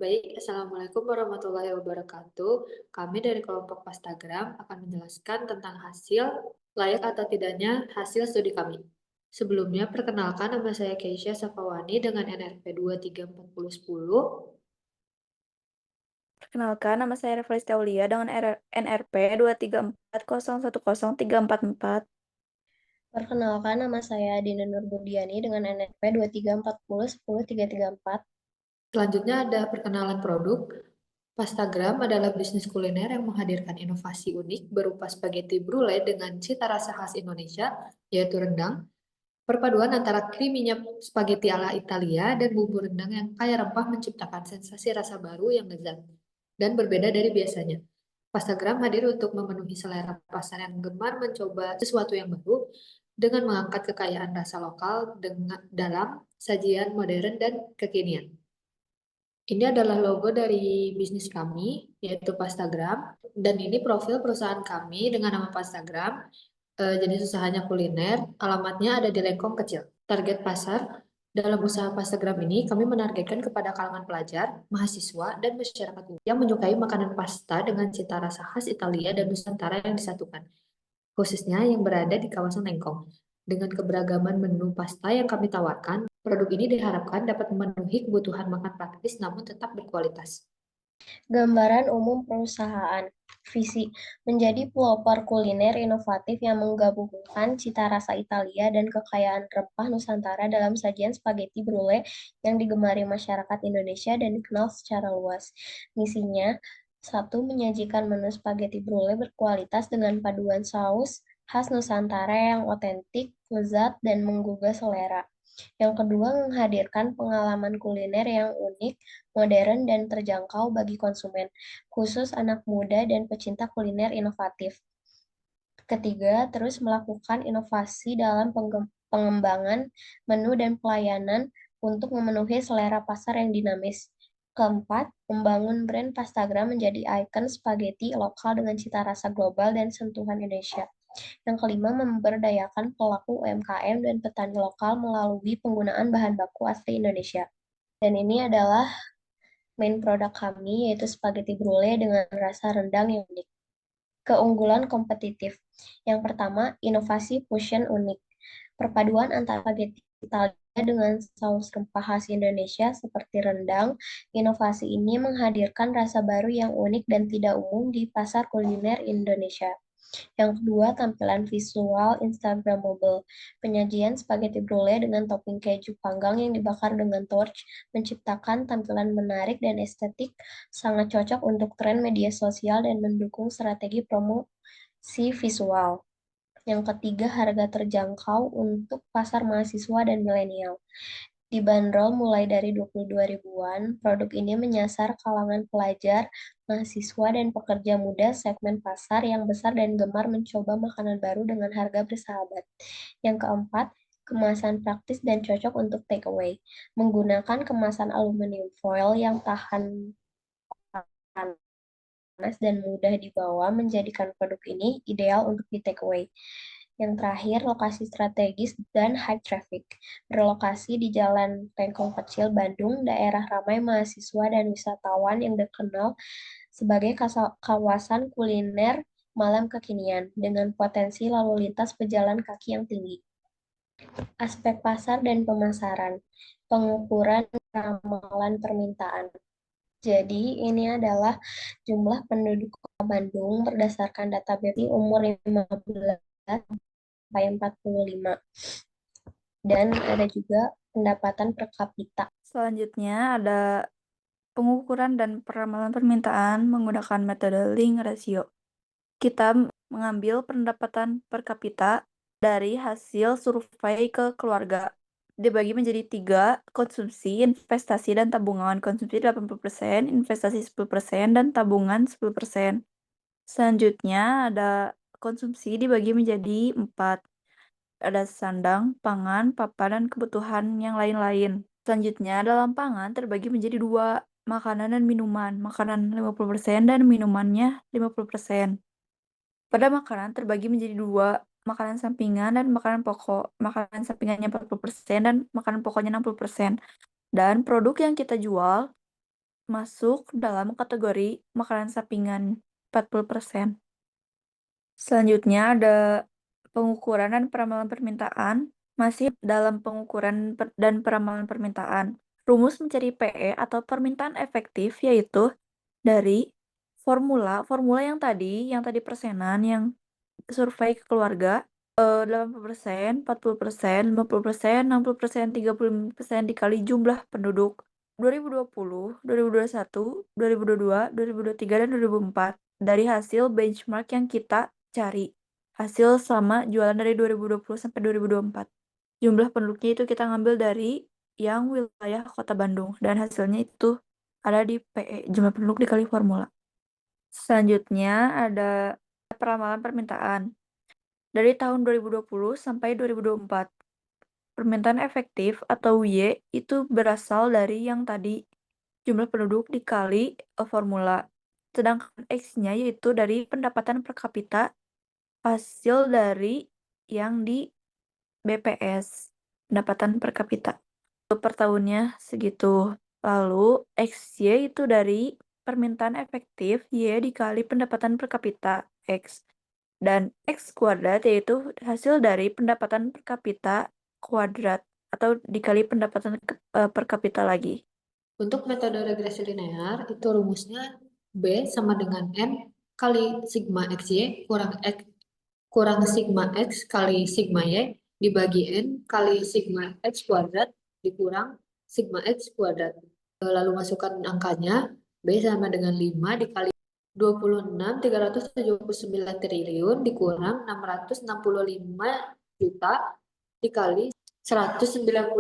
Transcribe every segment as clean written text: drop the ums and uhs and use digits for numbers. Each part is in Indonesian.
Baik, Assalamualaikum warahmatullahi wabarakatuh. Kami dari kelompok Pastagram akan menjelaskan tentang hasil, layak atau tidaknya hasil studi kami. Sebelumnya, perkenalkan nama saya Keisha Safawani dengan NRP 234010. Perkenalkan, nama saya Revalis Taulia dengan NRP 234010344. Perkenalkan, nama saya Dina Nurbudiani dengan NNP 2340100334. Selanjutnya ada perkenalan produk. Pastagram adalah bisnis kuliner yang menghadirkan inovasi unik berupa spaghetti brulee dengan cita rasa khas Indonesia, yaitu rendang. Perpaduan antara creamy-nya spaghetti ala Italia dan bumbu rendang yang kaya rempah menciptakan sensasi rasa baru yang lezat dan berbeda dari biasanya. Pastagram hadir untuk memenuhi selera pasar yang gemar mencoba sesuatu yang baru dengan mengangkat kekayaan rasa lokal dengan dalam sajian modern dan kekinian. Ini adalah logo dari bisnis kami, yaitu Pastagram, dan ini profil perusahaan kami dengan nama Pastagram. Jenis usahanya kuliner, alamatnya ada di Lengkong Kecil. Target pasar dalam usaha Pastagram ini kami menargetkan kepada kalangan pelajar, mahasiswa, dan masyarakat umum yang menyukai makanan pasta dengan cita rasa khas Italia dan Nusantara yang disatukan, khususnya yang berada di kawasan Lengkong. Dengan keberagaman menu pasta yang kami tawarkan, produk ini diharapkan dapat memenuhi kebutuhan makan praktis namun tetap berkualitas. Gambaran umum perusahaan. Visi, menjadi pelopor kuliner inovatif yang menggabungkan cita rasa Italia dan kekayaan rempah Nusantara dalam sajian spaghetti brulee yang digemari masyarakat Indonesia dan dikenal secara luas. Misinya, satu, menyajikan menu spaghetti brulee berkualitas dengan paduan saus khas Nusantara yang otentik, lezat, dan menggugah selera. Yang kedua, menghadirkan pengalaman kuliner yang unik, modern, dan terjangkau bagi konsumen, khusus anak muda dan pecinta kuliner inovatif. Ketiga, terus melakukan inovasi dalam pengembangan menu dan pelayanan untuk memenuhi selera pasar yang dinamis. Keempat, membangun brand Pastagram menjadi ikon spaghetti lokal dengan cita rasa global dan sentuhan Indonesia. Yang kelima, memberdayakan pelaku UMKM dan petani lokal melalui penggunaan bahan baku asli Indonesia. Dan ini adalah main produk kami, yaitu spaghetti brulee dengan rasa rendang yang unik. Keunggulan kompetitif. Yang pertama, inovasi fusion unik. Perpaduan antara spaghetti Italia dengan saus rempah khas Indonesia seperti rendang. Inovasi ini menghadirkan rasa baru yang unik dan tidak umum di pasar kuliner Indonesia. Yang kedua, tampilan visual Instagramable. Penyajian spaghetti brulee dengan topping keju panggang yang dibakar dengan torch menciptakan tampilan menarik dan estetik, sangat cocok untuk tren media sosial dan mendukung strategi promosi visual. Yang ketiga, harga terjangkau untuk pasar mahasiswa dan milenial. Dibanderol mulai dari 22 ribuan, produk ini menyasar kalangan pelajar, mahasiswa, dan pekerja muda segmen pasar yang besar dan gemar mencoba makanan baru dengan harga bersahabat. Yang keempat, kemasan praktis dan cocok untuk take away. Menggunakan kemasan aluminium foil yang tahan panas dan mudah dibawa menjadikan produk ini ideal untuk di take away. Yang terakhir, lokasi strategis dan high traffic. Berlokasi di Jalan Lengkong Kecil, Bandung, daerah ramai mahasiswa dan wisatawan yang dikenal sebagai kawasan kuliner malam kekinian dengan potensi lalu lintas pejalan kaki yang tinggi. Aspek pasar dan pemasaran. Pengukuran ramalan permintaan. Jadi, ini adalah jumlah penduduk Kota Bandung berdasarkan data BPI umur 15 sampai 45. Dan ada juga pendapatan per kapita. Selanjutnya ada pengukuran dan peramalan permintaan menggunakan metode link ratio. Kita mengambil pendapatan per kapita dari hasil survei ke keluarga. Dibagi menjadi 3, konsumsi, investasi, dan tabungan. Konsumsi 80%, investasi 10%, dan tabungan 10%. Selanjutnya ada konsumsi dibagi menjadi 4. Ada sandang, pangan, papan, dan kebutuhan yang lain-lain. Selanjutnya dalam pangan terbagi menjadi 2, makanan dan minuman. Makanan 50% dan minumannya 50%. Pada makanan terbagi menjadi 2, makanan sampingan dan makanan pokok. Makanan sampingannya 40% dan makanan pokoknya 60%. Dan produk yang kita jual masuk dalam kategori makanan sampingan 40%. Selanjutnya ada pengukuran dan peramalan permintaan, masih dalam pengukuran dan peramalan permintaan. Rumus mencari PE atau permintaan efektif yaitu dari formula yang tadi persenan yang survei ke keluarga, 80%, 40%, 50%, 60%, 35% dikali jumlah penduduk 2020, 2021, 2022, 2023, dan 2024 dari hasil benchmark yang kita cari. Hasil selama jualan dari 2020 sampai 2024. Jumlah penduduknya itu kita ngambil dari yang wilayah Kota Bandung dan hasilnya itu ada di PE, jumlah penduduk dikali formula. Selanjutnya ada peramalan permintaan. Dari tahun 2020 sampai 2024, permintaan efektif atau Y itu berasal dari yang tadi, jumlah penduduk dikali formula. Sedangkan X-nya yaitu dari pendapatan per kapita hasil dari yang di BPS, pendapatan per kapita. Per tahunnya segitu. Lalu XY itu dari permintaan efektif Y dikali pendapatan per kapita X. Dan X kuadrat yaitu hasil dari pendapatan per kapita kuadrat atau dikali pendapatan per kapita lagi. Untuk metode regresi linear, itu rumusnya B sama dengan N kali sigma XY kurang sigma X kali sigma Y dibagi N kali sigma X kuadrat dikurang sigma X kuadrat. Lalu masukkan angkanya, B sama dengan 5 dikali 26.379 triliun dikurang 665 juta dikali 198.000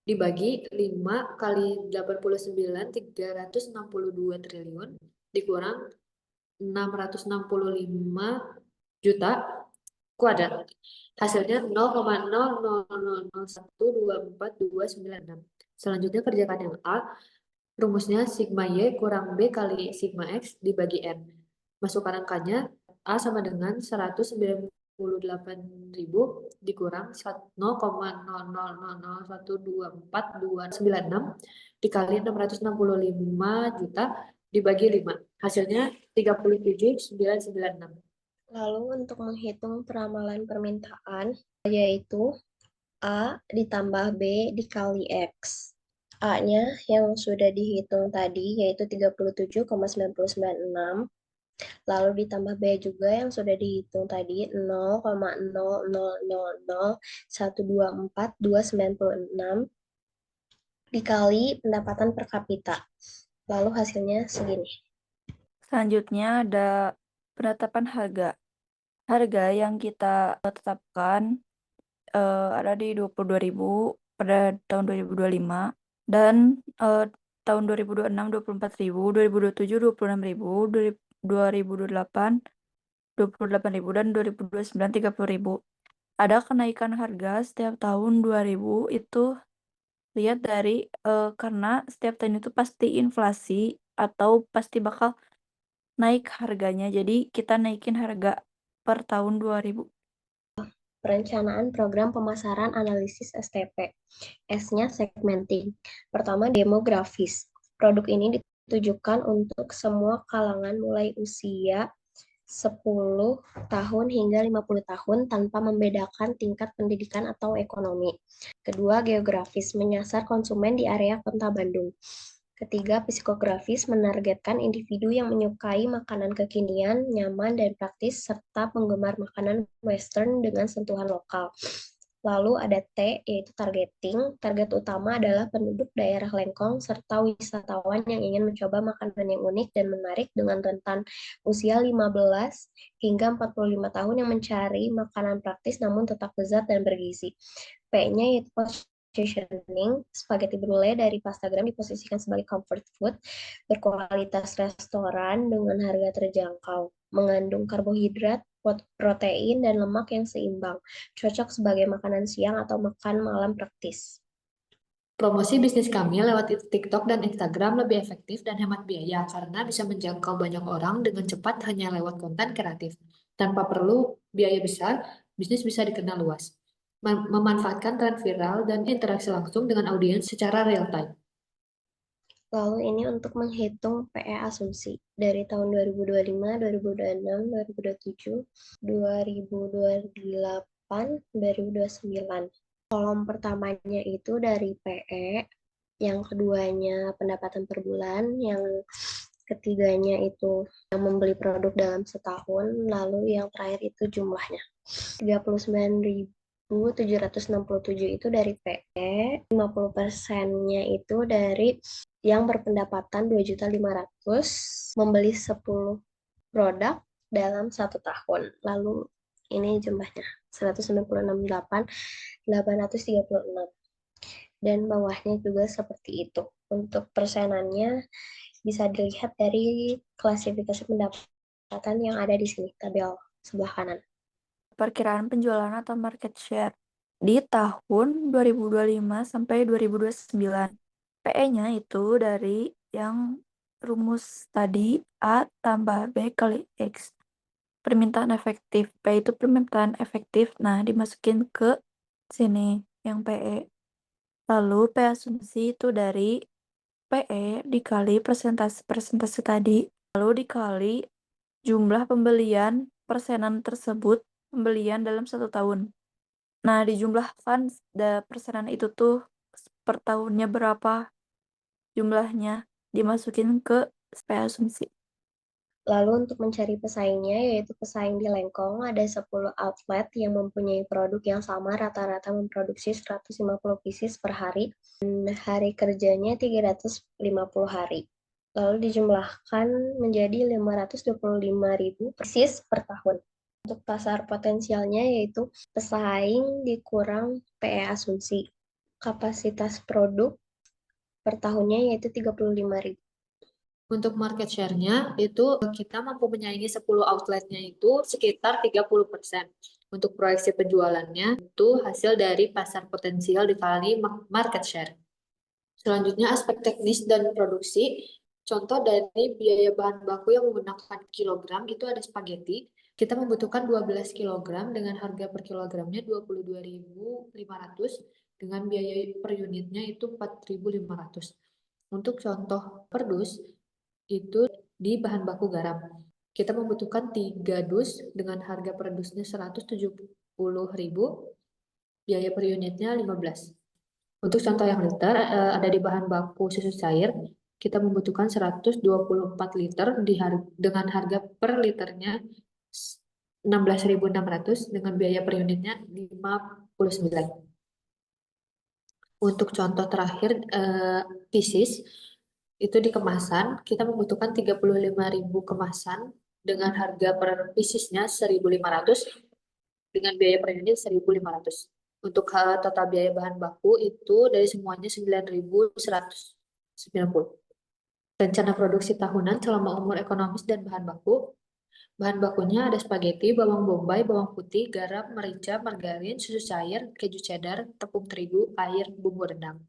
dibagi 5 kali 89.362 triliun dikurang 665 juta kuadrat. Hasilnya 0,00012429. Selanjutnya kerjakan yang A. Rumusnya sigma Y kurang B kali sigma X dibagi N. Masukkan angkanya, A sama dengan 198.000 dikurang 0,00012429 dikali 665 juta dibagi 5. Hasilnya 37.996. Lalu untuk menghitung peramalan permintaan, yaitu A ditambah B dikali X. A-nya yang sudah dihitung tadi, yaitu 37,996. Lalu ditambah B juga yang sudah dihitung tadi, 0,000124.296 dikali pendapatan per kapita. Lalu hasilnya segini. Selanjutnya ada penetapan harga. Harga yang kita tetapkan ada di 22.000 pada tahun 2025 dan tahun 2026 24.000, 2027 26.000, 2028 28.000 dan 2029 30.000. Ada kenaikan harga setiap tahun 2000 itu lihat dari karena setiap tahun itu pasti inflasi atau pasti bakal naik harganya. Jadi kita naikin harga per tahun 2000. Perencanaan program pemasaran analisis STP. S-nya segmenting. Pertama, demografis. Produk ini ditujukan untuk semua kalangan mulai usia 10 tahun hingga 50 tahun tanpa membedakan tingkat pendidikan atau ekonomi. Kedua, geografis, menyasar konsumen di area Kota Bandung. Ketiga, psikografis, menargetkan individu yang menyukai makanan kekinian, nyaman, dan praktis, serta penggemar makanan western dengan sentuhan lokal. Lalu ada T, yaitu targeting. Target utama adalah penduduk daerah Lengkong serta wisatawan yang ingin mencoba makanan yang unik dan menarik dengan rentan usia 15 hingga 45 tahun yang mencari makanan praktis namun tetap lezat dan bergizi. P-nya yaitu positioning. Spaghetti brulee dari Pastagram diposisikan sebagai comfort food, berkualitas restoran dengan harga terjangkau, mengandung karbohidrat, protein, dan lemak yang seimbang, cocok sebagai makanan siang atau makan malam praktis. Promosi bisnis kami lewat TikTok dan Instagram lebih efektif dan hemat biaya karena bisa menjangkau banyak orang dengan cepat hanya lewat konten kreatif. Tanpa perlu biaya besar, bisnis bisa dikenal luas. Memanfaatkan tren viral dan interaksi langsung dengan audiens secara real time. Lalu ini untuk menghitung PE asumsi dari tahun 2025, 2026, 2027, 2028, 2029. Kolom pertamanya itu dari PE, yang keduanya pendapatan per bulan, yang ketiganya itu yang membeli produk dalam setahun, lalu yang terakhir itu jumlahnya. 39.767 itu dari PE, 50%-nya itu dari yang berpendapatan 2.500.000 membeli 10 produk dalam 1 tahun. Lalu ini jumlahnya 196.836. Dan bawahnya juga seperti itu. Untuk persenannya bisa dilihat dari klasifikasi pendapatan yang ada di sini, tabel sebelah kanan. Perkiraan penjualan atau market share di tahun 2025 sampai 2029. PE-nya itu dari yang rumus tadi A tambah B kali X. Permintaan efektif. P itu permintaan efektif. Nah, dimasukin ke sini yang PE. Lalu P asumsi itu dari PE dikali persentase tadi. Lalu dikali jumlah pembelian persenan tersebut, pembelian dalam 1 tahun. Nah, dijumlahkan persenan itu tuh per tahunnya berapa jumlahnya, dimasukin ke P asumsi. Lalu untuk mencari pesaingnya, yaitu pesaing di Lengkong, ada 10 outlet yang mempunyai produk yang sama, rata-rata memproduksi 150 pieces per hari, dan hari kerjanya 350 hari. Lalu dijumlahkan menjadi 525.000 pieces per tahun. Untuk pasar potensialnya yaitu pesaing dikurang PE asumsi. Kapasitas produk per tahunnya yaitu 35.000. Untuk market share-nya itu kita mampu menyaingi 10 outletnya itu sekitar 30%. Untuk proyeksi penjualannya itu hasil dari pasar potensial dikali market share. Selanjutnya aspek teknis dan produksi. Contoh dari biaya bahan baku yang menggunakan kilogram itu ada spaghetti. Kita membutuhkan 12 kilogram dengan harga per kilogramnya 22.500 dengan biaya per unitnya itu 4.500. Untuk contoh per dus itu di bahan baku garam. Kita membutuhkan 3 dus dengan harga per dusnya 170.000, biaya per unitnya 15. Untuk contoh yang liter, ada di bahan baku susu cair, kita membutuhkan 124 liter dengan harga per liternya 16.600 dengan biaya per unitnya 59. Untuk contoh terakhir, pieces, itu di kemasan, kita membutuhkan 35.000 kemasan dengan harga per piecesnya 1.500 dengan biaya per unit 1.500. Untuk total biaya bahan baku itu dari semuanya 9.190. Rencana produksi tahunan selama umur ekonomis dan bahan baku. Bahan bakunya ada spaghetti, bawang bombay, bawang putih, garam, merica, margarin, susu cair, keju cheddar, tepung terigu, air, bumbu rendang.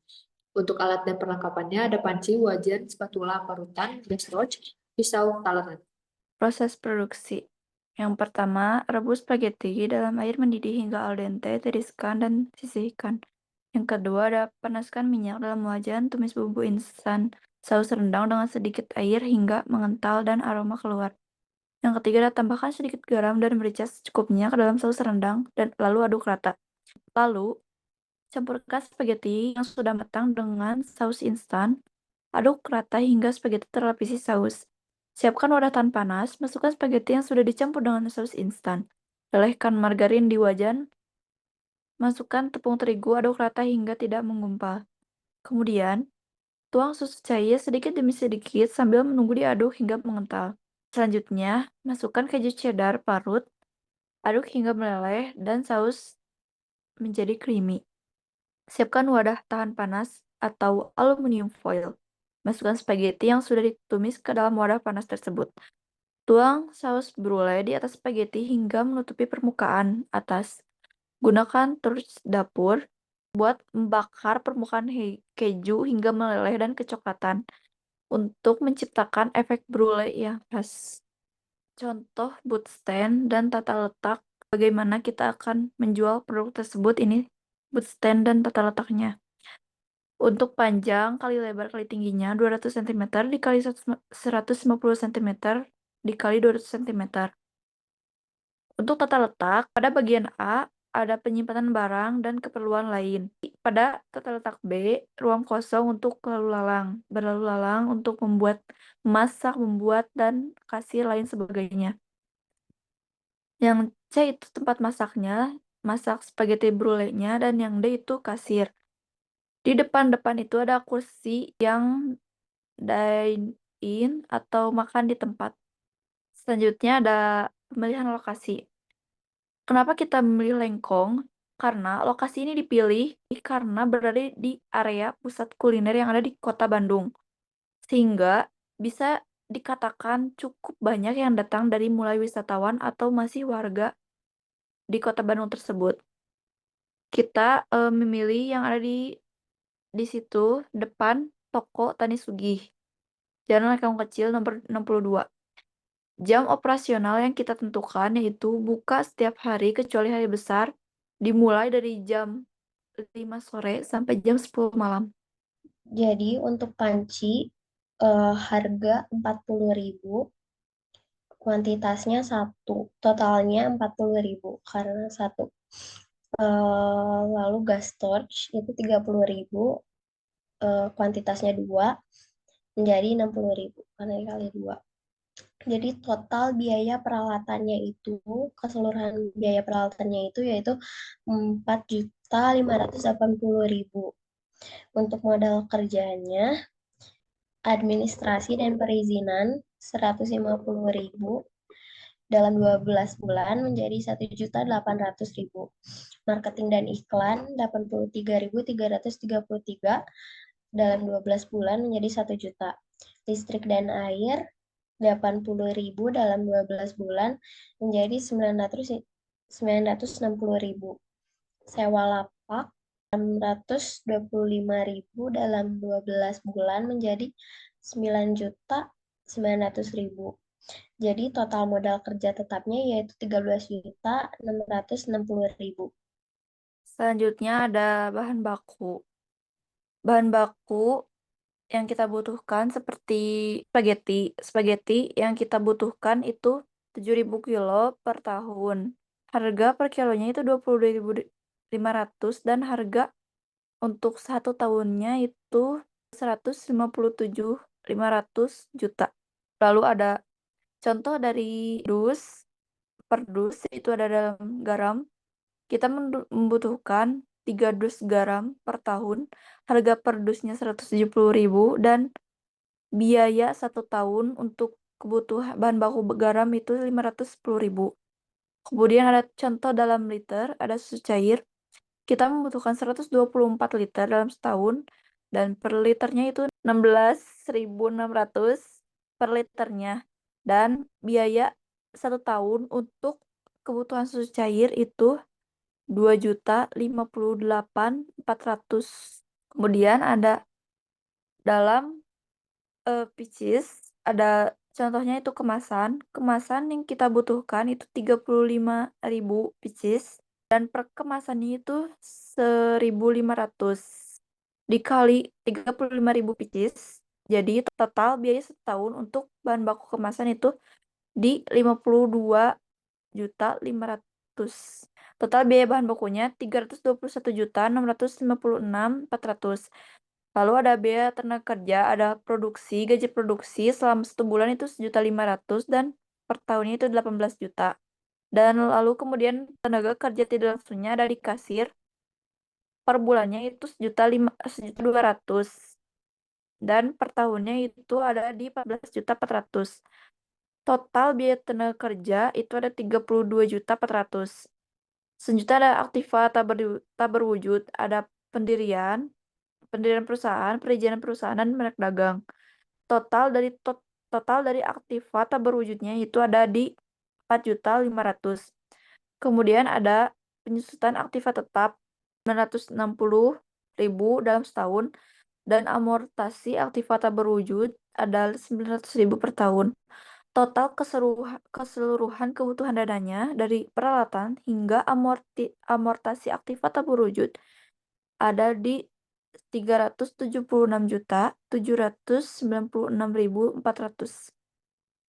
Untuk alat dan perlengkapannya ada panci, wajan, spatula, parutan, gas torch, pisau, talenan. Proses produksi. Yang pertama, rebus spaghetti dalam air mendidih hingga al dente, tiriskan dan sisihkan. Yang kedua, ada panaskan minyak dalam wajan, tumis bumbu instan, saus rendang dengan sedikit air hingga mengental dan aroma keluar. Yang ketiga, ada tambahkan sedikit garam dan merica secukupnya ke dalam saus rendang dan lalu aduk rata. Lalu, campurkan spaghetti yang sudah matang dengan saus instan. Aduk rata hingga spaghetti terlapisi saus. Siapkan wadah tahan panas, masukkan spaghetti yang sudah dicampur dengan saus instan. Lelehkan margarin di wajan. Masukkan tepung terigu, aduk rata hingga tidak menggumpal. Kemudian, tuang susu cair sedikit demi sedikit sambil menunggu diaduk hingga mengental. Selanjutnya, masukkan keju cheddar parut, aduk hingga meleleh dan saus menjadi creamy. Siapkan wadah tahan panas atau aluminium foil. Masukkan spaghetti yang sudah ditumis ke dalam wadah panas tersebut. Tuang saus brulee di atas spaghetti hingga menutupi permukaan atas. Gunakan torch dapur buat membakar permukaan keju hingga meleleh dan kecoklatan untuk menciptakan efek brulee yang khas. Contoh boot stand dan tata letak. Bagaimana kita akan menjual produk tersebut ini boot stand dan tata letaknya. Untuk panjang kali lebar kali tingginya 200 cm dikali 150 cm dikali 200 cm. Untuk tata letak, pada bagian A ada penyimpanan barang dan keperluan lain. Pada tata letak B, ruang kosong untuk berlalu lalang untuk memasak, membuat, dan kasir lain sebagainya. Yang C itu tempat masaknya, masak spaghetti brulee-nya, dan yang D itu kasir. Di depan-depan itu ada kursi yang dine-in atau makan di tempat. Selanjutnya ada pemilihan lokasi. Kenapa kita memilih Lengkong? Karena lokasi ini dipilih karena berada di area pusat kuliner yang ada di Kota Bandung. Sehingga bisa dikatakan cukup banyak yang datang dari mulai wisatawan atau masih warga di Kota Bandung tersebut. Kita memilih yang ada di situ depan toko Tani Sugih. Jalan Lengkong Kecil nomor 62. Jam operasional yang kita tentukan yaitu buka setiap hari kecuali hari besar, dimulai dari jam 5 sore sampai jam 10 malam. Jadi untuk panci harga 40.000, kuantitasnya 1, totalnya 40.000 karena 1. Lalu gas torch itu 30.000, kuantitasnya 2, menjadi 60.000 karena dikali 2. Jadi total biaya peralatannya itu, keseluruhan biaya peralatannya itu yaitu 4.580.000. Untuk modal kerjanya, administrasi dan perizinan 150.000 dalam 12 bulan menjadi 1.800.000. Marketing dan iklan 83.333 dalam 12 bulan menjadi 1 juta. Listrik dan air 80.000 dalam 12 bulan menjadi 960.000. Sewa lapak 625.000 dalam 12 bulan menjadi 9.900.000. Jadi total modal kerja tetapnya yaitu 13.660.000. Selanjutnya ada bahan baku. Bahan baku yang kita butuhkan seperti spaghetti. Spaghetti yang kita butuhkan itu 7.000 kilo per tahun. Harga per kilonya itu 22.500 dan harga untuk 1 tahunnya itu 157.500 juta. Lalu ada contoh dari per dus itu ada dalam garam. Kita membutuhkan 3 dus garam per tahun. Harga per dusnya 170.000 dan biaya 1 tahun untuk kebutuhan bahan baku garam itu 510.000. Kemudian ada contoh dalam liter, ada susu cair. Kita membutuhkan 124 liter dalam setahun dan per liternya itu 16.600 per liternya. Dan biaya 1 tahun untuk kebutuhan susu cair itu 2.058.400. Kemudian ada dalam pieces, ada contohnya itu kemasan. Kemasan yang kita butuhkan itu 35.000 pieces dan per kemasannya itu 1.500 dikali 35.000 pieces. Jadi total biaya setahun untuk bahan baku kemasan itu di 52.500. Total biaya bahan bakunya 321.656.400. Lalu ada biaya tenaga kerja, ada gaji produksi selama 1 bulan itu 1.500.000 dan per tahunnya itu 18 juta. Dan lalu kemudian tenaga kerja tidak langsungnya dari kasir per bulannya itu 1.200.000 dan per tahunnya itu ada di 14.400. Total biaya tenaga kerja itu ada 32.400. Selanjutnya ada aktiva tak berwujud, ada pendirian perusahaan, perizinan perusahaan, dan merek dagang. Total dari aktiva tak berwujudnya itu ada di 4.500.000. Kemudian ada penyusutan aktiva tetap 960.000 dalam setahun dan amortasi aktiva tak berwujud ada 900.000 per tahun. Total keseluruhan kebutuhan dananya dari peralatan hingga amortasi aktiva tak berwujud ada di Rp376.796.400.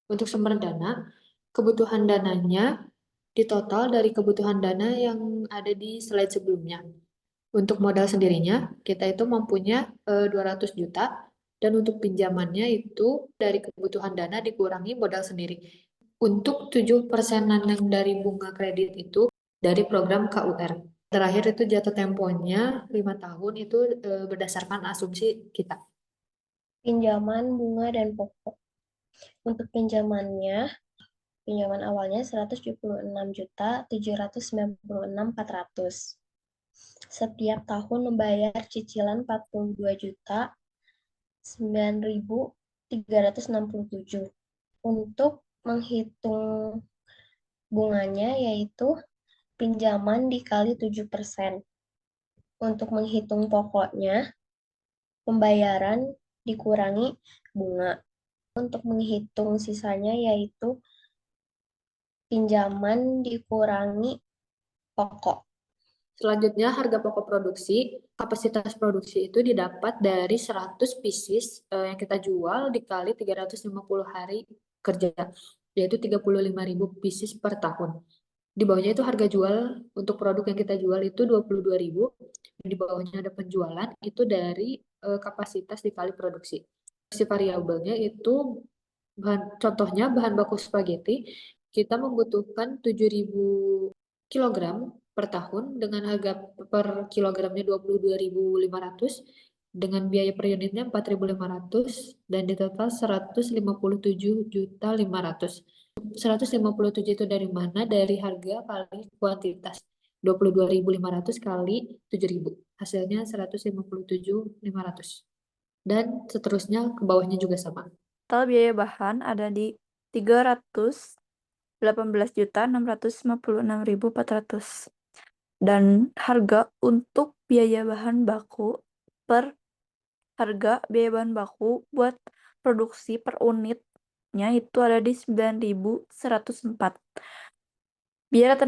Untuk sumber dana, kebutuhan dananya ditotal dari kebutuhan dana yang ada di slide sebelumnya. Untuk modal sendirinya, kita itu mempunyai 200 juta, dan untuk pinjamannya itu dari kebutuhan dana dikurangi modal sendiri. Untuk 7%-an yang dari bunga kredit itu dari program KUR. Terakhir itu jatuh temponya 5 tahun itu berdasarkan asumsi kita. Pinjaman, bunga, dan pokok. Untuk pinjaman awalnya 176.796.400. Setiap tahun membayar cicilan 42.9.367. Untuk menghitung bunganya yaitu pinjaman dikali 7%. Untuk menghitung pokoknya, pembayaran dikurangi bunga. Untuk menghitung sisanya yaitu pinjaman dikurangi pokok. Selanjutnya, harga pokok produksi. Kapasitas produksi itu didapat dari 100 pieces yang kita jual dikali 350 hari kerja, yaitu 35.000 pieces per tahun. Di bawahnya itu harga jual untuk produk yang kita jual itu 22.000. Di bawahnya ada penjualan itu dari kapasitas dikali produksi. Si variabelnya itu contohnya bahan baku spaghetti kita membutuhkan 7.000 kilogram per tahun dengan harga per kilogramnya 22.500 dengan biaya per unitnya 4.500 dan di total 157.500. 157 itu dari mana? Dari harga kali kuantitas. 22.500 kali 7.000. Hasilnya 157.500. Dan seterusnya ke bawahnya juga sama. Total biaya bahan ada di Rp318.656.400. Dan harga untuk biaya bahan baku buat produksi per unitnya itu ada di 9.104. Biaya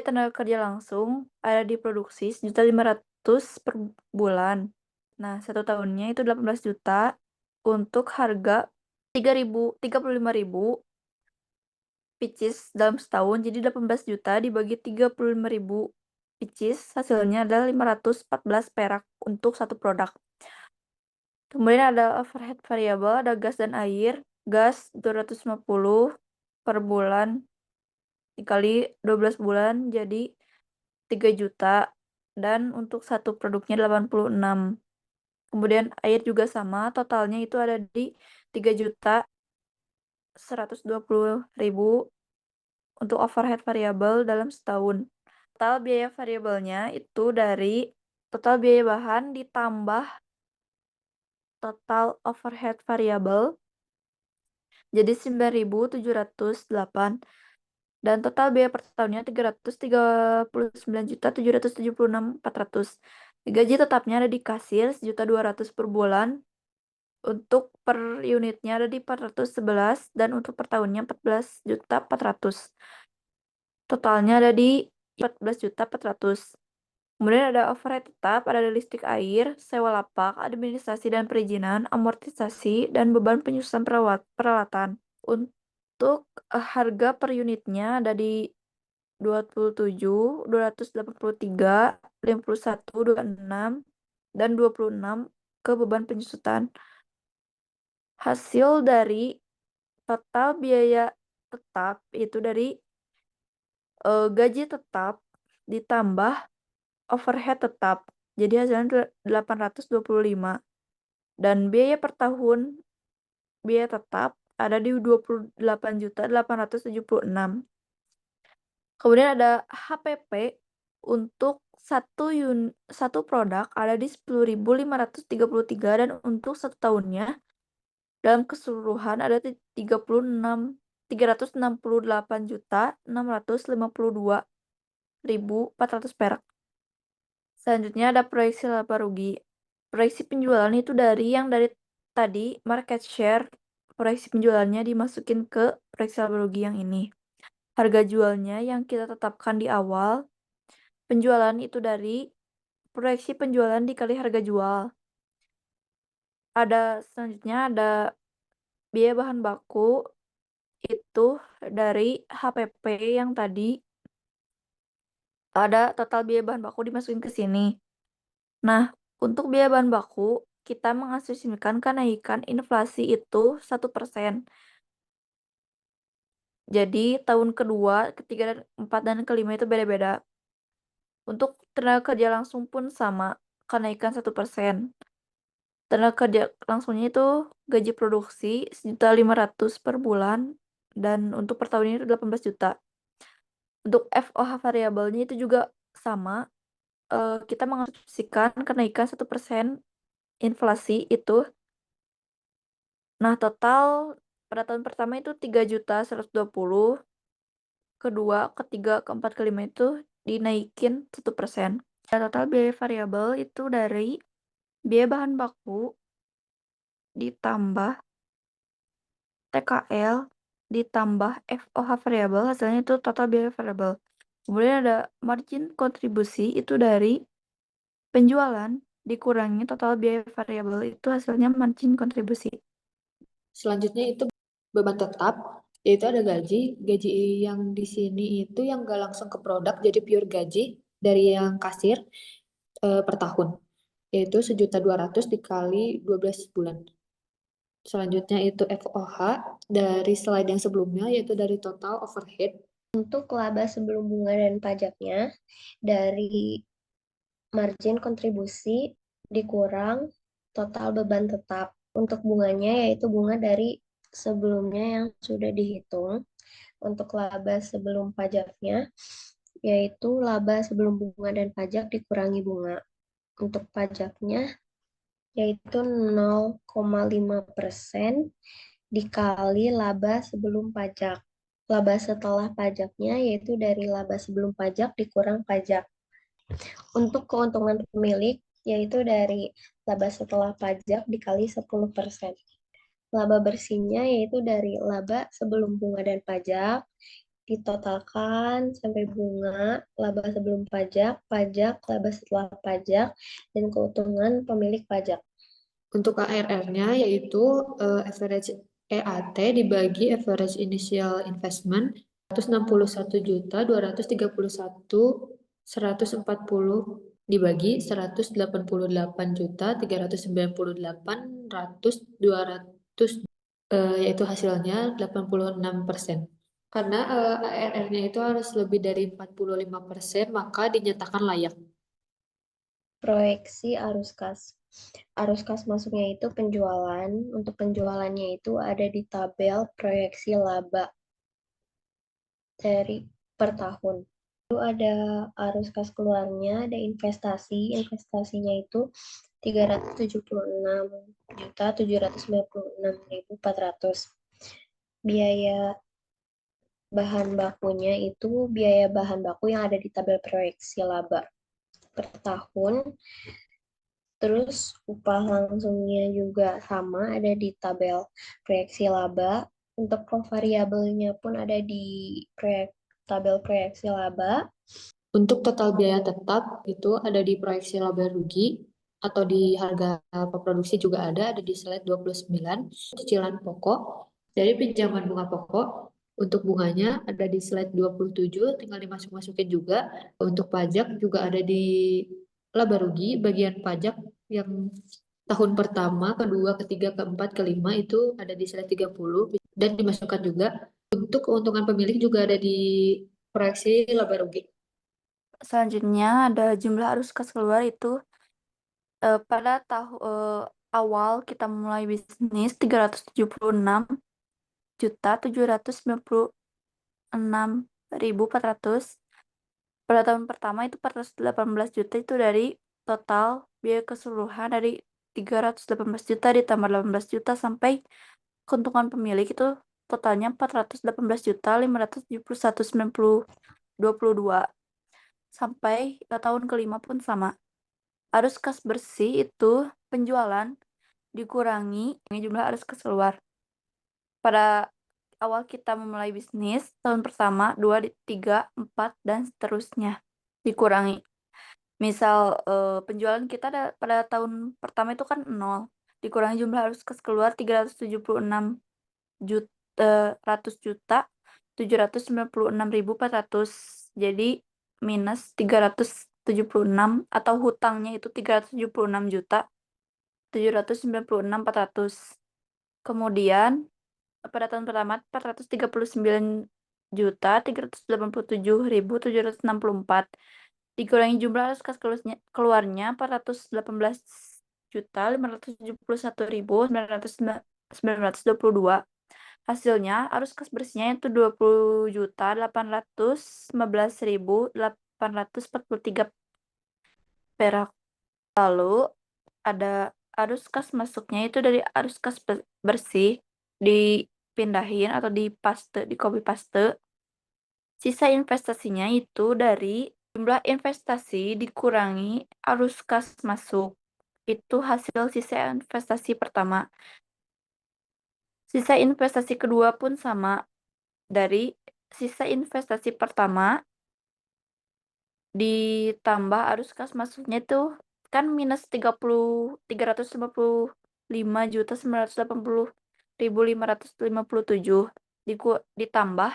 tenaga kerja langsung ada di produksi 1.500.000 per bulan. Nah, 1 tahunnya itu 18 juta. Untuk harga 35.000 pieces dalam setahun, jadi 18 juta dibagi 35.000 pieces, hasilnya adalah 514 perak untuk satu produk. Kemudian ada overhead variabel, ada gas dan air. Gas 250 per bulan dikali 12 bulan jadi 3 juta, dan untuk satu produknya 86. Kemudian air juga sama, totalnya itu ada di 3.120.000 untuk overhead variabel dalam setahun. Total biaya variabelnya itu dari total biaya bahan ditambah total overhead variabel jadi 9.708, dan total biaya per tahunnya 339.776.400. Gaji tetapnya ada di kasir 1.200.000 per bulan. Untuk per unitnya ada di 411, dan untuk per tahunnya 14.400. Totalnya ada di 14.400. Kemudian ada overhead tetap, ada listrik air, sewa lapak, administrasi dan perizinan, amortisasi, dan beban penyusunan peralatan. Untuk harga per unitnya ada di 27, 283, 51, 26, dan 26 ke beban penyusutan. Hasil dari total biaya tetap itu dari gaji tetap ditambah overhead tetap. Jadi hasilnya 825. Dan biaya per tahun biaya tetap ada di 28.876. Kemudian ada HPP untuk satu produk ada di 10.533, dan untuk satu tahunnya dalam keseluruhan ada di 368.652.400 perak. Selanjutnya ada proyeksi laba rugi. Proyeksi penjualan itu dari tadi market share, proyeksi penjualannya dimasukin ke proyeksi laba rugi yang ini. Harga jualnya yang kita tetapkan di awal, penjualan itu dari proyeksi penjualan dikali harga jual. Selanjutnya ada biaya bahan baku itu dari HPP yang tadi ada total biaya bahan baku dimasukin ke sini. Nah, untuk biaya bahan baku kita mengasumsikan kenaikan inflasi itu 1%. Jadi tahun kedua, ketiga, dan keempat, dan kelima itu beda-beda. Untuk tenaga kerja langsung pun sama, kenaikan 1%. Tenaga kerja langsungnya itu gaji produksi 1.500.000 per bulan, dan untuk per tahunnya itu 18 juta. Untuk FOH variabelnya itu juga sama, kita mengasumsikan kenaikan 1% inflasi itu. Nah, total pada tahun pertama itu 3.120.000, kedua, ketiga, keempat, kelima itu dinaikin 1%. Total biaya variabel itu dari biaya bahan baku ditambah TKL ditambah FOH variabel, hasilnya itu total biaya variabel. Kemudian ada margin kontribusi itu dari penjualan dikurangi total biaya variabel, itu hasilnya margin kontribusi. Selanjutnya itu beban tetap, yaitu ada gaji. Gaji yang di sini itu yang nggak langsung ke produk, jadi pure gaji dari yang kasir per tahun, yaitu 1.200.000 dikali 12 bulan. Selanjutnya itu FOH dari slide yang sebelumnya, yaitu dari total overhead. Untuk laba sebelum bunga dan pajaknya, dari margin kontribusi dikurang total beban tetap. Untuk bunganya, yaitu bunga dari sebelumnya yang sudah dihitung. Untuk laba sebelum pajaknya, yaitu laba sebelum bunga dan pajak dikurangi bunga. Untuk pajaknya, yaitu 0,5% dikali laba sebelum pajak. Laba setelah pajaknya, yaitu dari laba sebelum pajak dikurang pajak. Untuk keuntungan pemilik, yaitu dari laba setelah pajak dikali 10%. Laba bersihnya yaitu dari laba sebelum bunga dan pajak, ditotalkan sampai bunga, laba sebelum pajak, pajak, laba setelah pajak, dan keuntungan pemilik pajak. Untuk ARR-nya yaitu average EAT dibagi average initial investment 161.231.140 dibagi 188.398.200, yaitu hasilnya 86%. Karena ARR-nya itu harus lebih dari 45%, maka dinyatakan layak. Proyeksi arus kas. Arus kas masuknya itu penjualan. Untuk penjualannya itu ada di tabel proyeksi laba dari per tahun. Lalu ada arus kas keluarnya, ada investasi. Investasinya itu 376.796.400. Biaya bahan bakunya itu biaya bahan baku yang ada di tabel proyeksi laba per tahun. Terus upah langsungnya juga sama, ada di tabel proyeksi laba. Untuk variabelnya pun ada di tabel proyeksi laba. Untuk total biaya tetap itu ada di proyeksi laba rugi atau di harga produksi juga ada di slide 29. Cicilan pokok dari pinjaman bunga pokok, untuk bunganya ada di slide 27, tinggal dimasuk-masukin juga. Untuk pajak juga ada di laba rugi, bagian pajak yang tahun pertama, kedua, ketiga, keempat, kelima itu ada di slide 30 dan dimasukkan juga. Untuk keuntungan pemilik juga ada di proyeksi laba rugi. Selanjutnya ada jumlah arus kas keluar itu pada awal kita mulai bisnis 376.796.400. Pada tahun pertama itu 418 juta itu dari total biaya keseluruhan dari 318 juta ditambah 18 juta sampai keuntungan pemilik itu totalnya 418.571.922. Sampai tahun kelima pun sama. Arus kas bersih itu penjualan dikurangi jumlah arus kas keluar. Pada awal kita memulai bisnis, tahun pertama, 2, 3, 4, dan seterusnya dikurangi. Misal penjualan kita pada tahun pertama itu kan 0. dikurangi jumlah arus kas keluar 376.796.400. Jadi minus 376 atau hutangnya itu 376.796.400. Kemudian pada tahun pertama 439.387.764 dikurangi jumlah arus kas keluarnya 481.571.922. Hasilnya arus kas bersihnya itu 20.815.843 perak. Lalu ada arus kas masuknya itu dari arus kas bersih dipindahin atau di copy paste. Sisa investasinya itu dari jumlah investasi dikurangi arus kas masuk. Itu hasil sisa investasi pertama. Sisa investasi kedua pun sama. Dari sisa investasi pertama ditambah arus kas masuknya itu kan minus 355.980.557 ditambah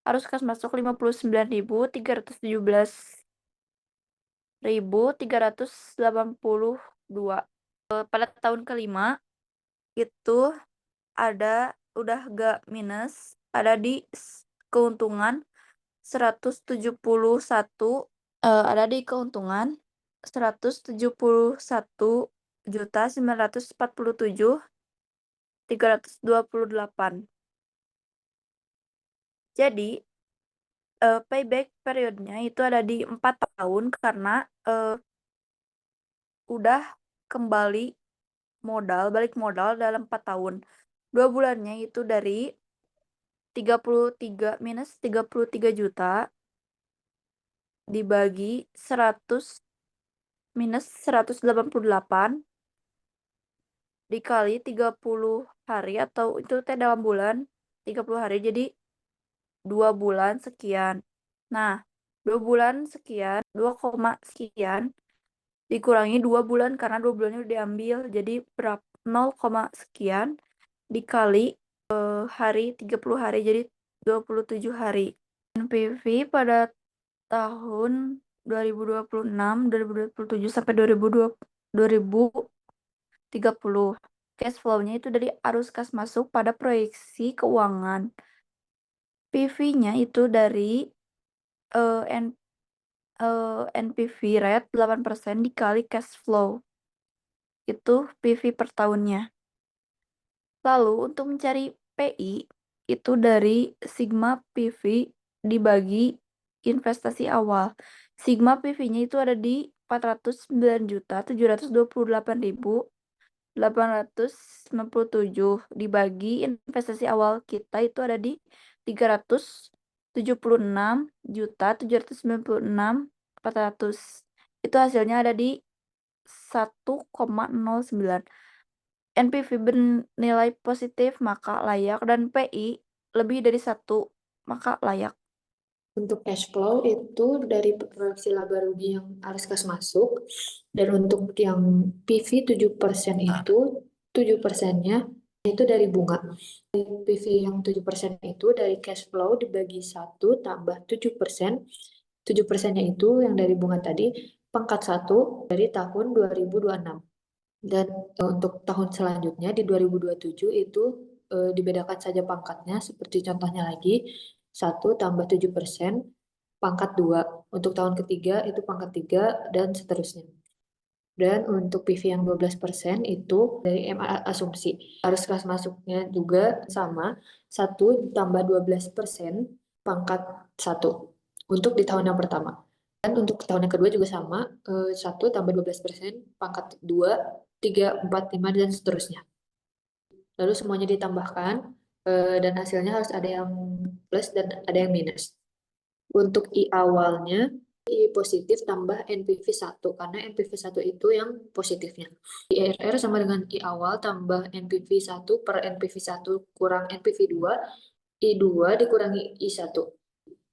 arus kas masuk 59.317.382. Pada tahun kelima itu udah gak minus, ada di keuntungan 171 ada di keuntungan 171.947.328. Jadi payback periodnya itu ada di 4 tahun karena udah kembali balik modal dalam 4 tahun. 2 bulannya itu dari 33 juta dibagi 100 minus 188 dikali 30 hari atau itu dalam bulan 30 hari jadi 2 bulan sekian. Nah, 2 bulan sekian, 2, sekian dikurangi 2 bulan karena 2 bulannya udah diambil jadi berapa 0, sekian dikali hari 30 hari jadi 27 hari. NPV pada tahun 2026, 2027 sampai 2030. Cash flow-nya itu dari arus kas masuk pada proyeksi keuangan. PV-nya itu dari NPV rate 8% dikali cash flow. Itu PV per tahunnya. Lalu untuk mencari PI itu dari sigma PV dibagi investasi awal. Sigma PV-nya itu ada di 409.728.897 dibagi investasi awal kita itu ada di 376.796.400. Itu hasilnya ada di 1,09. NPV bernilai positif maka layak dan PI lebih dari 1 maka layak. Untuk cash flow itu dari proyeksi laba rugi yang arus kas masuk, dan untuk yang PV 7% itu 7%-nya itu dari bunga. PV yang 7% itu dari cash flow dibagi 1 tambah 7%. 7%-nya itu yang dari bunga tadi pangkat 1 dari tahun 2026. Dan untuk tahun selanjutnya di 2027 itu dibedakan saja pangkatnya seperti contohnya lagi 1 tambah 7%, pangkat 2. Untuk tahun ketiga itu pangkat 3 dan seterusnya. Dan untuk PV yang 12% itu dari MA asumsi. Arus kas masuknya juga sama, 1 tambah 12% pangkat 1 untuk di tahun yang pertama. Dan untuk tahun yang kedua juga sama, 1 tambah 12% pangkat 2, 3, 4, 5, dan seterusnya. Lalu semuanya ditambahkan, dan hasilnya harus ada yang plus dan ada yang minus. Untuk I awalnya, I positif tambah NPV 1, karena NPV 1 itu yang positifnya. IRR sama dengan I awal tambah NPV 1 per NPV 1 kurang NPV 2, I2 dikurangi I1.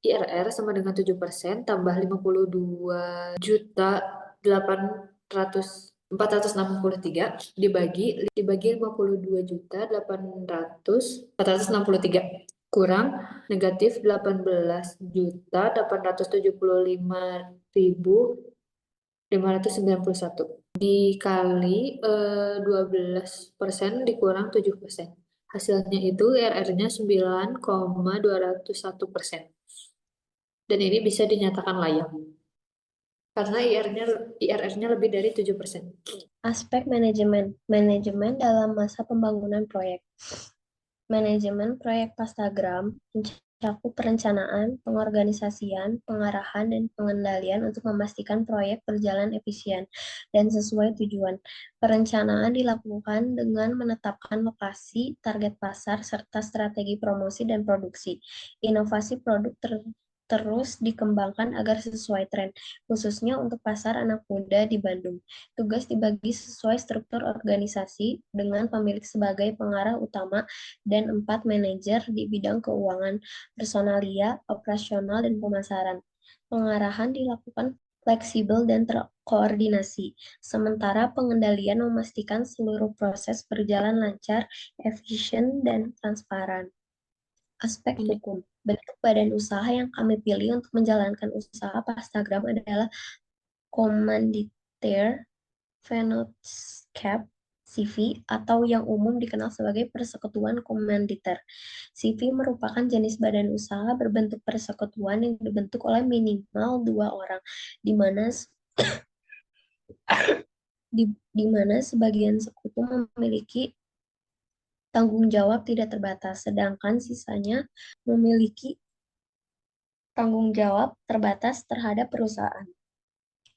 IRR sama dengan 7% tambah 52.800 463 dibagi 52.463 kurang negatif 18.475.591 dikali 12% dikurang 7%. Hasilnya itu IRR-nya 9,201%. Dan ini bisa dinyatakan layak karena IRR-nya lebih dari 7%. Aspek manajemen. Manajemen dalam masa pembangunan proyek. Manajemen proyek Pastagram mencakup perencanaan, pengorganisasian, pengarahan, dan pengendalian untuk memastikan proyek berjalan efisien dan sesuai tujuan. Perencanaan dilakukan dengan menetapkan lokasi, target pasar, serta strategi promosi dan produksi. Inovasi produk terus dikembangkan agar sesuai tren, khususnya untuk pasar anak muda di Bandung. Tugas dibagi sesuai struktur organisasi dengan pemilik sebagai pengarah utama dan 4 manajer di bidang keuangan, personalia, operasional, dan pemasaran. Pengarahan dilakukan fleksibel dan terkoordinasi, sementara pengendalian memastikan seluruh proses berjalan lancar, efisien, dan transparan. Aspek hukum. Bentuk badan usaha yang kami pilih untuk menjalankan usaha Pastagram adalah Komanditer Vennootschap CV atau yang umum dikenal sebagai Persekutuan Komanditer. CV merupakan jenis badan usaha berbentuk persekutuan yang dibentuk oleh minimal 2 orang, di mana di mana sebagian sekutu memiliki tanggung jawab tidak terbatas, sedangkan sisanya memiliki tanggung jawab terbatas terhadap perusahaan.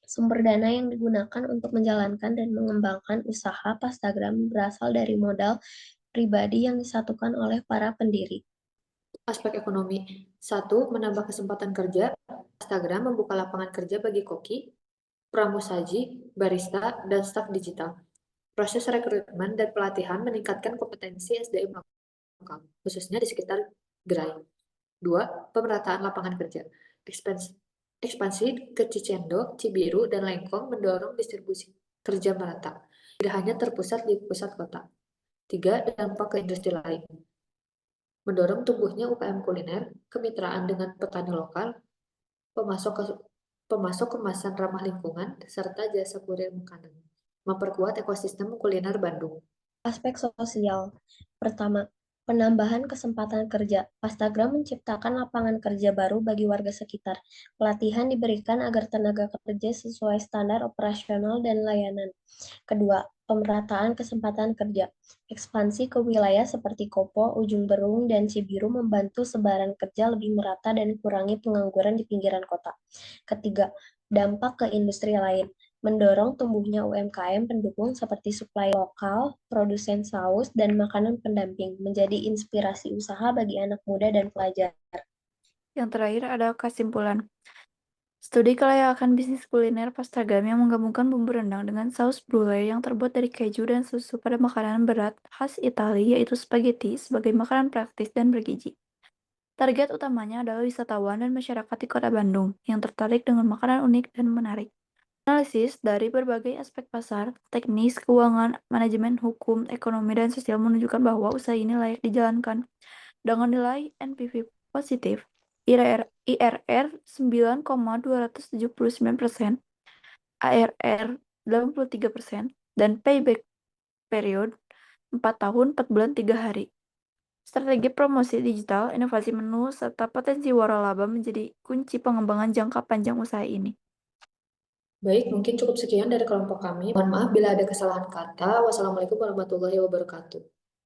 Sumber dana yang digunakan untuk menjalankan dan mengembangkan usaha Pastagram berasal dari modal pribadi yang disatukan oleh para pendiri. Aspek ekonomi. 1. Menambah kesempatan kerja. Pastagram membuka lapangan kerja bagi koki, pramusaji, barista, dan staf digital. Proses rekrutmen dan pelatihan meningkatkan kompetensi SDM lokal, khususnya di sekitar gerai. 2. Pemerataan lapangan kerja. Ekspansi ke Cicendo, Cibiru, dan Lengkong mendorong distribusi kerja merata, tidak hanya terpusat di pusat kota. 3. Dampak ke industri lain. Mendorong tumbuhnya UKM kuliner, kemitraan dengan petani lokal, pemasok kemasan ramah lingkungan, serta jasa kurir makanan. Memperkuat ekosistem kuliner Bandung. Aspek sosial. Pertama, penambahan kesempatan kerja. Pastagram menciptakan lapangan kerja baru bagi warga sekitar. Pelatihan diberikan agar tenaga kerja sesuai standar operasional dan layanan. Kedua, pemerataan kesempatan kerja. Ekspansi ke wilayah seperti Kopo, Ujung Berung, dan Cibiru membantu sebaran kerja lebih merata dan kurangi pengangguran di pinggiran kota. Ketiga, dampak ke industri lain. Mendorong tumbuhnya UMKM pendukung seperti suplai lokal, produsen saus, dan makanan pendamping, menjadi inspirasi usaha bagi anak muda dan pelajar. Yang terakhir ada kesimpulan. Studi kelayakan bisnis kuliner Pastagram yang menggabungkan bumbu rendang dengan saus brulee yang terbuat dari keju dan susu pada makanan berat khas Italia yaitu spaghetti sebagai makanan praktis dan bergizi. Target utamanya adalah wisatawan dan masyarakat di kota Bandung yang tertarik dengan makanan unik dan menarik. Analisis dari berbagai aspek pasar, teknis, keuangan, manajemen, hukum, ekonomi, dan sosial menunjukkan bahwa usaha ini layak dijalankan. Dengan nilai NPV positif, IRR 9,279%, ARR 83%, dan payback period 4 tahun 4 bulan 3 hari. Strategi promosi digital, inovasi menu, serta potensi waralaba menjadi kunci pengembangan jangka panjang usaha ini. Baik, mungkin cukup sekian dari kelompok kami. Mohon maaf bila ada kesalahan kata. Wassalamualaikum warahmatullahi wabarakatuh.